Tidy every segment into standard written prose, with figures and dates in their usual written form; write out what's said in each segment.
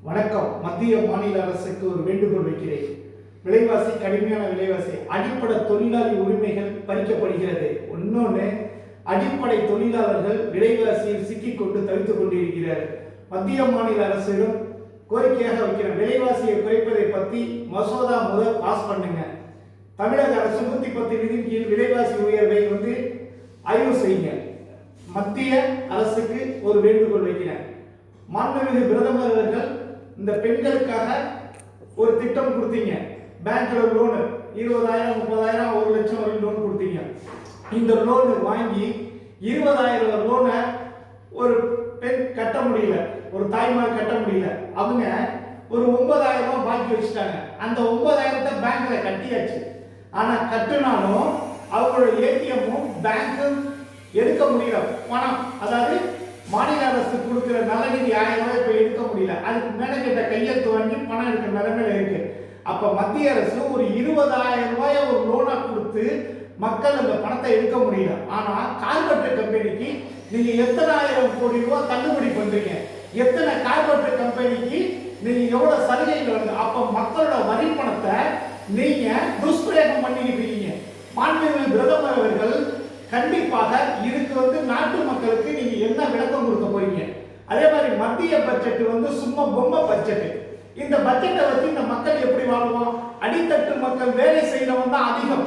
வணக்கம். மத்திய மாநில அரசுக்கு ஒரு வேண்டுகோள் வைக்கிறேன். விலைவாசி, கடுமையான விலைவாசி, அடிப்படை தொழிலாளி உரிமைகள் பறிக்கப்படுகிறது. இன்னொன்று, அடிப்படை தொழிலாளர்கள் விலைவாசியில் சிக்கிக்கொண்டு தவித்துக் கொண்டிருக்கிறார்கள். மத்திய மாநில அரசிடம் கோரிக்கையாக வைக்கிற விலைவாசியை குறைப்பதை பற்றி மசோதா முதல் பாஸ் பண்ணுங்க. தமிழக அரசு 110 நிதியின் கீழ் விலைவாசி உயர்வை ஆய்வு செய்யுங்க. மத்திய அரசுக்கு ஒரு வேண்டுகோள் வைக்கிறேன். மாண்புமிகு பிரதமர் அவர்கள் இந்த பெண்களுக்காக ஒரு திட்டம் கொடுத்தீங்க. பேங்க்ல லோனு 20,000, 30,000, 1 லட்சம் வரை லோன் கொடுத்தீங்க. இந்த லோனு வாங்கி 20,000 லோனை ஒரு பெண் கட்ட முடியல, ஒரு தாய்மார் கட்ட முடியல. அவங்க ஒரு 9,000 ரூபாய் பாக்கி வச்சுட்டாங்க. அந்த 9,000 பேங்க்ல கட்டியாச்சு. ஆனா கட்டுனாலும் அவங்களோட ஏடிஎம்மும் பேங்க்கும் எடுக்க முடியல. பணம், அதாவது மாநில அரசு கொடுக்கிற நலநிதி 1000 ரூபாய் இப்ப எடுக்க முடியல. அதுக்கு மேல கிட்ட கையெழுத்து வாங்கி பணம் எடுக்கிற நிலைமையில இருக்கு. அப்ப மத்திய அரசு ஒரு 20,000 ரூபாய் ஒரு லோனா கொடுத்து மக்கள் அந்த பணத்தை எடுக்க முடியல. ஆனா கார்பரேட் கம்பெனிக்கு நீங்க எத்தனை ஆயிரம் கோடி ரூபாய் தள்ளுபடி பண்றீங்க, எத்தனை கார்பரேட் கம்பெனிக்கு நீங்க எவ்வளவு சலுகைகள் வருது. அப்ப மக்களோட வரி பணத்தை நீங்க துஷ்பிரயோகம் பண்ணிக்கிட்டு இருக்கீங்க. மாண்புமிகு பிரதமர் அவர்கள் கண்டிப்பாக இதுக்கு நாட்டு மக்களுக்கு நீங்க என்ன விளக்கம் கொடுக்க போறீங்க? அதே மாதிரி மத்திய பட்ஜெட் சும்மா பொம்மை பட்ஜெட். இந்த பட்ஜெட்டை வச்சு இந்த மக்கள் எப்படி வாழ்வோம்? அடித்தட்டு மக்கள் வேலை செய்யறவங்க தான் அதிகம்.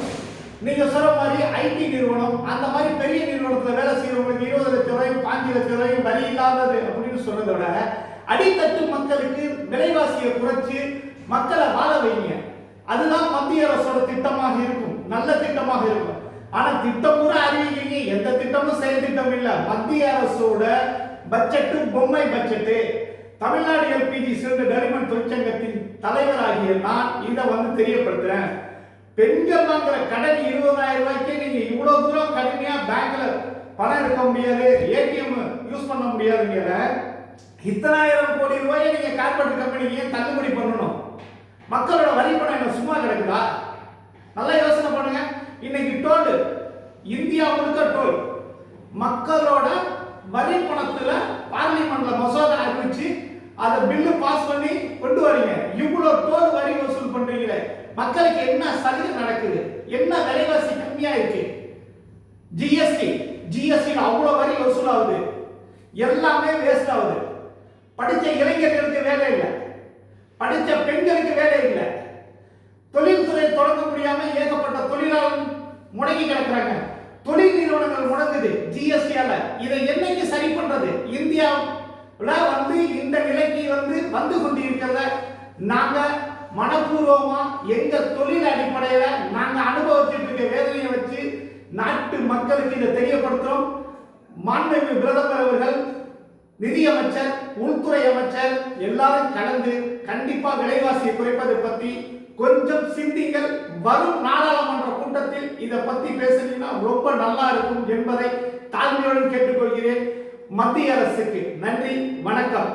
நீங்க சொல்ற மாதிரி ஐடி நிறுவனம், அந்த மாதிரி பெரிய நிறுவனத்துல வேலை செய்யறவங்களுக்கு 20 லட்சம் ரூபாய், 5 லட்சம் ரூபாய் வரி இல்லாதது அப்படின்னு சொல்றதை விட அடித்தட்டு மக்களுக்கு விலைவாசியை குறைச்சு மக்களை வாழ வைங்க. அதுதான் மத்திய அரசோட திட்டமாக இருக்கும், நல்ல திட்டமாக இருக்கும். ஆனா திட்டம் கூட அறிவிக்கிறீங்க, எந்த திட்டமும் செயல் திட்டம் இல்ல. மத்திய அரசோட பட்ஜெட் பொம்மை பட்ஜெட். தமிழ்நாடு எல்பிஜி சிலிண்டர் டெரிமன் தொழிற்சங்கத்தின் தலைவராகிய நான் இதை தெரியப்படுத்துறேன். பெண்கள் வாங்குற கடன் 20,000 ரூபாய்க்கு நீங்க இவ்வளவு தூரம் கடுமையா பேங்க்ல பணம் எடுக்க முடியாது, ஏடிஎம் யூஸ் பண்ண முடியாதுங்கிற இத்தனை ஆயிரம் கோடி ரூபாயை நீங்க கார்பரேட் கம்பெனிக்கு ஏன் தள்ளுபடி பண்ணணும்? மக்களோட வரி பணம் என்ன சும்மா கிடக்குதா? நல்லா யோசனை பண்ணுங்க. இன்னைக்கு டோல், இந்தியா முழுக்க டோல். மக்களோட வரி பணத்துல பார்லிமெண்ட்ல மசோதா அறிவிச்சு அதை பில்லு பாஸ் பண்ணி கொண்டு வரீங்க. இவ்வளவு டோல் வரி வசூல் பண்றீங்களே, மக்களுக்கு என்ன சலுகை நடக்குது? என்ன விலைவாசி கம்மியா இருக்கு? ஜிஎஸ்டி அவ்வளவு வரி வசூல் ஆகுது, எல்லாமே வேஸ்ட் ஆகுது. படிச்ச இளைஞர்களுக்கு வேலை இல்லை, படிச்ச பெண்களுக்கு வேலை இல்லை, தொழில்துறை தொடங்க முடியாம ஏகப்பட்ட தொழிலாளர்கள் முடங்கி கிடக்குறாங்க, தொழில் நிறுவனங்கள் முடங்குது ஜிஎஸ்டியால. இதை என்னைக்கு சரி பண்றது? இந்தியாவுல இந்த நிலைக்கு வந்து கொண்டிருக்கிறத நாங்க மனப்பூர்வமா எங்க தொழில் அடிப்படையில நாங்க அனுபவிச்சுட்டு இருக்க வேதனையை வச்சு நாட்டு மக்களுக்கு இதை தெரியப்படுத்துறோம். மாண்புமிகு பிரதமர் அவர்கள், நிதியமைச்சர், உள்துறை அமைச்சர் எல்லாரும் கலந்து கண்டிப்பா விலைவாசியை குறைப்பதை பத்தி கொஞ்சம் சிந்திங்கள். வரும் நாடாளுமன்ற கூட்டத்தில் இதை பத்தி பேசுனீங்கன்னா ரொம்ப நல்லா இருக்கும் என்பதை தாழ்மையுடன் கேட்டுக்கொள்கிறேன். மத்திய அரசுக்கு நன்றி, வணக்கம்.